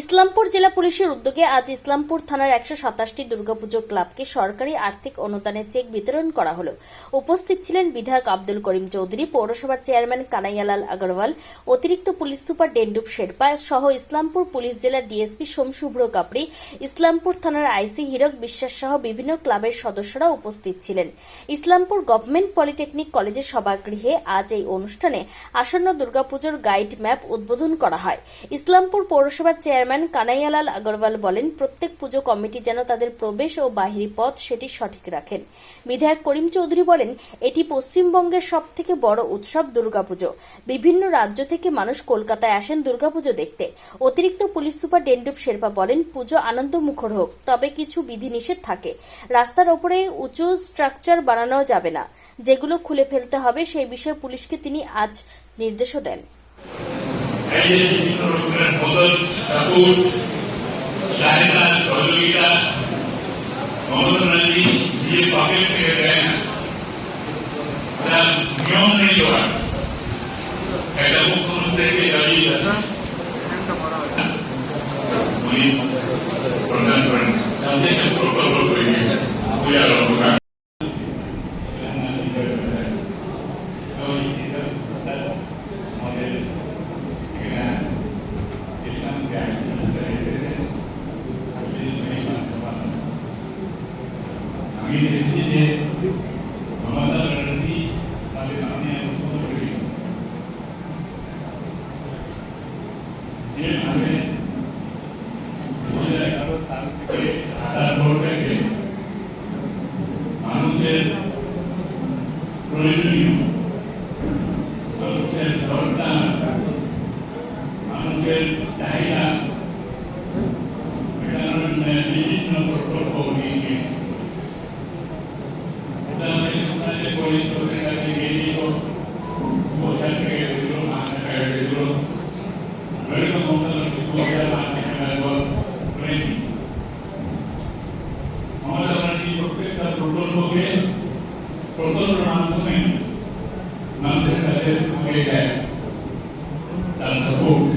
ইসলামপুর জেলা পুলিশের উদ্যোগে আজ ইসলামপুর থানার ১২৭টি দুর্গাপুজো ক্লাবকে সরকারি আর্থিক অনুদানের চেক বিতরণ করা হলো। উপস্থিত ছিলেন বিধায়ক আব্দুল করিম চৌধুরী, পৌরসভার চেয়ারম্যান কানাইয়ালাল আগরওয়াল, অতিরিক্ত পুলিশ সুপার ডেন্ডুপ শেরপা সহ ইসলামপুর পুলিশ জেলার ডিএসপি সোমশুভ্র কাপড়ি, ইসলামপুর থানার আইসি হীরক বিশ্বাস সহ বিভিন্ন ক্লাবের সদস্যরা উপস্থিত ছিলেন। ইসলামপুর গভর্নমেন্ট পলিটেকনিক কলেজের সভাগৃহে আজ এই অনুষ্ঠানে আসন্ন দুর্গাপুজোর গাইড ম্যাপ উদ্বোধন করা হয়। ইসলামপুর পৌরসভার চেয়ারম্যান কানাইয়ালাল আগরওয়াল বলেন, প্রত্যেক পুজো কমিটি যেন তাদের প্রবেশ ও বাহিরি পথ সেটি সঠিক রাখেন। বিধায়ক করিম চৌধুরী বলেন, এটি পশ্চিমবঙ্গের সবথেকে বড় উৎসব দুর্গাপুজো। বিভিন্ন রাজ্য থেকে মানুষ কলকাতায় আসেন দুর্গাপুজো দেখতে। অতিরিক্ত পুলিশ সুপার ডেন্ডুপ শেরপা বলেন, পুজো আনন্দমুখর হোক, তবে কিছু বিধিনিষেধ থাকে। রাস্তার ওপরে উঁচু স্ট্রাকচার বানানো যাবে না, যেগুলো খুলে ফেলতে হবে সেই বিষয়ে পুলিশকে তিনি আজ নির্দেশও দেন। বিভিন্ন রকমের মদত, সাপোর্ট, সহায়তা, সহযোগিতা মমতা ব্যানার্জি নিজের পকেট থেকে দেয় না। তার নিয়ম নেই দেওয়ার। একটা মুখ্যমন্ত্রীকে দাঁড়িয়ে উনি প্রদান করেন, তাদের একটা প্রকল্প তৈরি পূজা লঙ্কা আমি দেখছি যে মমতা ব্যানার্জি তাদের নামে মুখ্যমন্ত্রী যেভাবে 2011 সাল থেকে আধার ভোট রেখে মানুষের প্রয়োজনীয় মানুষের দরকার মানুষের চাহিদা মেটানোর জন্য বিভিন্ন প্রকল্প নিয়ে প্রত্যেকটা প্রকল্পকে প্রকল্পের মাধ্যমে মানুষের কাছে আগে দেয়, তার সাপোর্ট,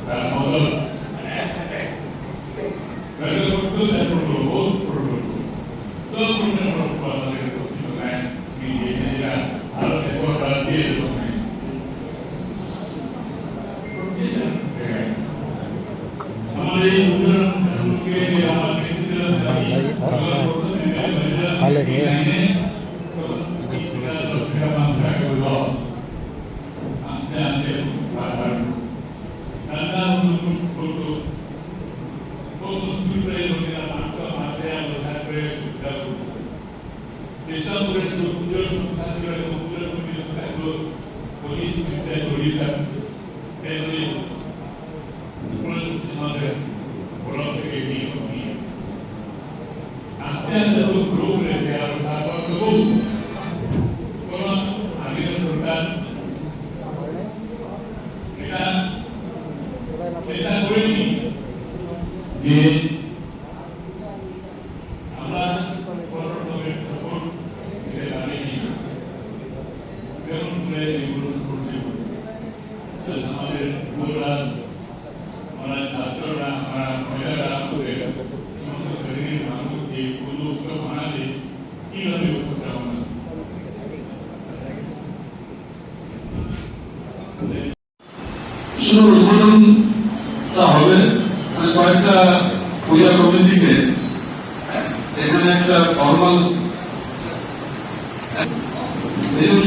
তার মদত আমরা আমাদের যুবরা, আমরা ছাত্ররা, আমরা মহিলারা সমস্ত শ্রেণীর মানুষ এই পুজো উৎসব মানালে কিভাবে উৎসবটা মানাবে। শুধু উদ্বোধনটা হবে, মানে কয়েকটা পূজা কমিটিকে এখানে একটা ফর্মাল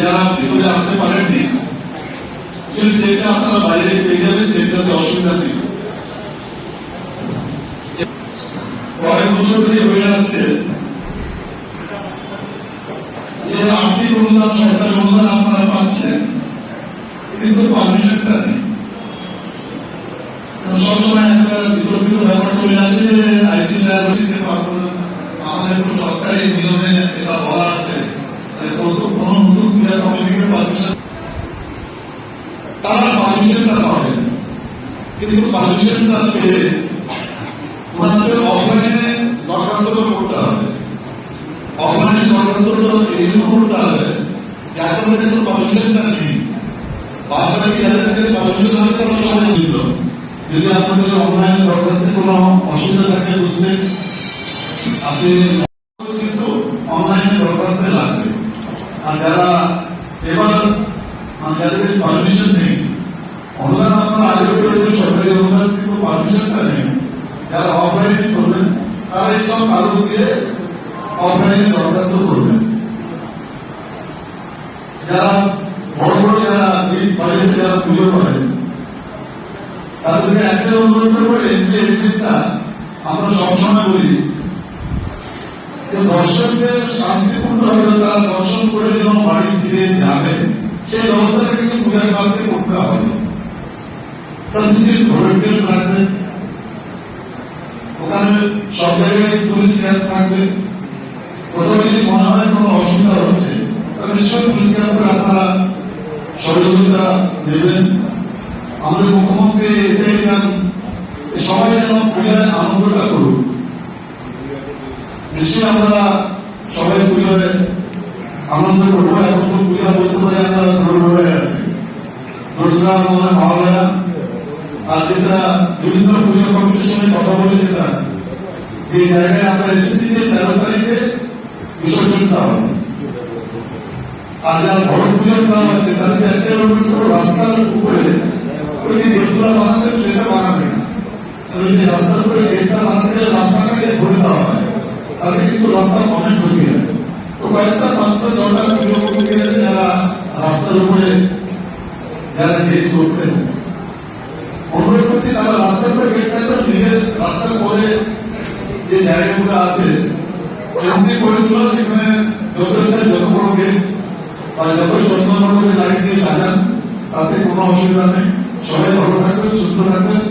যারা ভিতরে আসতে পারেননি সেটা আপনারা বাইরে পেয়ে যাবেন, সেটাতে অসুবিধা নেই। কয়েক বছর ধরে হয়ে আসছে যে আর্থিক অনুদান, সরকারি অনুদান আপনারা পাচ্ছেন, কিন্তু পারমিশনটা নেই। সবসময় একটা বিতর্কিত ব্যাপার চলে আসে যে আইসি সাহেব দিতে পারবো না, আমাদের তো সরকারি নিয়মে এটা বলা আছে কোন নতুন পূজা কমিটিকে পারমিশন, তারা পারমিশনটা পাবে, কিন্তু পারমিশনটা পেয়ে ওনাদের অফলাইনে দরখাস্ত করতে হবে। অফলাইনে দরখাস্ত এই জন্য করতে হবে যার পারমিশনটা নেই, বাদ বাকি যাদের পারমিশন আছে তারা সবাই দিল। যদি আপনাদের অনলাইন দরখাস্তে কোনো অসুবিধা থাকে বুঝতে, আপনি কিন্তু অনলাইনে দরখাস্তে লাগবে। আর যারা এবার যাদের পারমিশন নেই, অনলাইন আপনারা আগে করেছেন সরকারি অনুদান, কিন্তু পারমিশনটা নেই, যারা অফলাইনে করবেন তারা এইসব কাগজ দিয়ে অফলাইনে দরখাস্ত করবেন। যারা বড় বড় যারা এই বাড়িতে যারা পুজো করেন তাদেরকে একটা অনুরোধ করবো, যে এক্সিটটা আমরা সবসময় বলি যে দর্শকদের শান্তিপূর্ণভাবে তারা দর্শন করে যেন বাড়ি ফিরে যাবে, সেই ব্যবস্থাটা কিন্তু পূজার কালকে করতে হবে। সাফিসিয়েন্ট ভলেন্টিয়ার থাকবে, ওখানে সব জায়গায় পুলিশ ক্যাম্প থাকবে। কোথাও যদি মনে হয় কোনো অসুবিধা হচ্ছে তাহলে নিশ্চয়ই পুলিশ ক্যাম্পে আপনারা সহযোগিতা দেবেন। আমাদের মুখ্যমন্ত্রী এটাই চান সবাই যেন পূজায় আনন্দটা করুক। নিশ্চয়ই আমরা সবাই পুজোয় আনন্দ করবো। এখন তো পূজা বলতে পারি আমরা ধরে আছি, দোসরা মনে মহালয়া, আর যেটা বিভিন্ন পুজো কমিটির সঙ্গে কথা বলে যেটা এই জায়গায় আমরা এসেছি যে 13 তারিখে বিসর্জনটা হবে। আর যারা বড় পুজোর নাম আছে তাদেরকে একটা রাস্তার উপরে ওই যে গেটগুলো বানাতে সেটা বানাবে না, সেই রাস্তার উপরে গেটটা বানাতে গেলে রাস্তাটাকে ভরে দেওয়া হয়, তাদের কিন্তু রাস্তা অনেক ঢুকে যায়। তো কয়েকটা 5টা 6টা পুজো কমিটি আছে যারা রাস্তার উপরে যারা গেট করতেন, অনুরোধ করছি তারা রাস্তার উপরে গেটটা তো নিজের রাস্তার পরে যে জায়গাগুলো আছে এমনি করে তুলো, সেখানে যত ইচ্ছা যত বড় গেট বা যত যত্ন করে লাইট দিয়ে সাজান, তাতে কোনো অসুবিধা নেই। সবাই ভালো থাকবেন, সুস্থ থাকবেন।